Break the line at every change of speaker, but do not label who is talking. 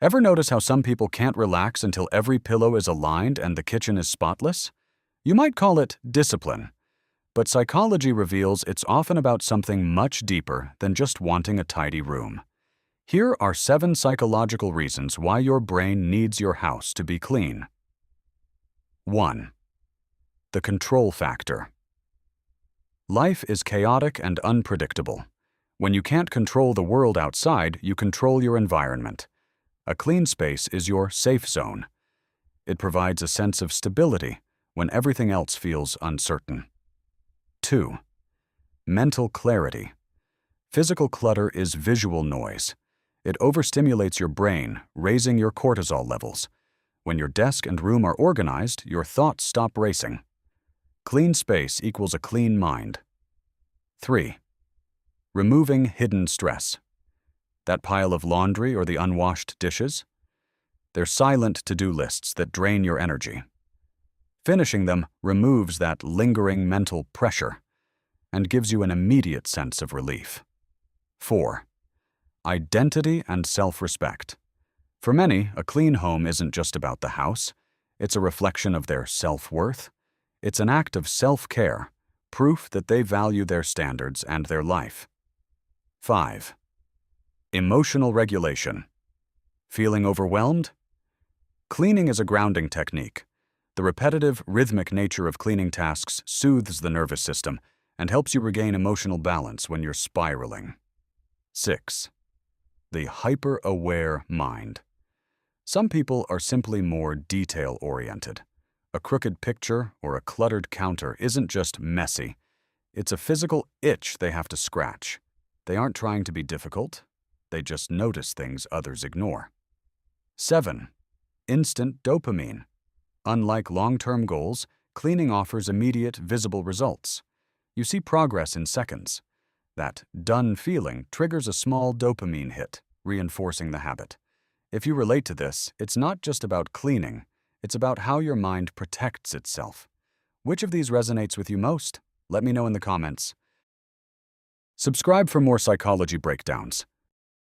Ever notice how some people can't relax until every pillow is aligned and the kitchen is spotless? You might call it discipline, but psychology reveals it's often about something much deeper than just wanting a tidy room. Here are 7 psychological reasons why your brain needs your house to be clean. 1. The control factor. Life is chaotic and unpredictable. When you can't control the world outside, you control your environment. A clean space is your safe zone. It provides a sense of stability when everything else feels uncertain. 2. Mental clarity. Physical clutter is visual noise. It overstimulates your brain, raising your cortisol levels. When your desk and room are organized, your thoughts stop racing. Clean space equals a clean mind. 3. Removing hidden stress. That pile of laundry or the unwashed dishes? They're silent to-do lists that drain your energy. Finishing them removes that lingering mental pressure and gives you an immediate sense of relief. 4. Identity and self-respect. For many, a clean home isn't just about the house. It's a reflection of their self-worth. It's an act of self-care, proof that they value their standards and their life. 5. Emotional regulation. Feeling overwhelmed? Cleaning is a grounding technique. The repetitive, rhythmic nature of cleaning tasks soothes the nervous system and helps you regain emotional balance when you're spiraling. 6. The hyper-aware mind. Some people are simply more detail-oriented. A crooked picture or a cluttered counter isn't just messy. It's a physical itch they have to scratch. They aren't trying to be difficult. They just notice things others ignore. 7. Instant dopamine. Unlike long-term goals, cleaning offers immediate, visible results. You see progress in seconds. That done feeling triggers a small dopamine hit, reinforcing the habit. If you relate to this, it's not just about cleaning. It's about how your mind protects itself. Which of these resonates with you most? Let me know in the comments. Subscribe for more psychology breakdowns.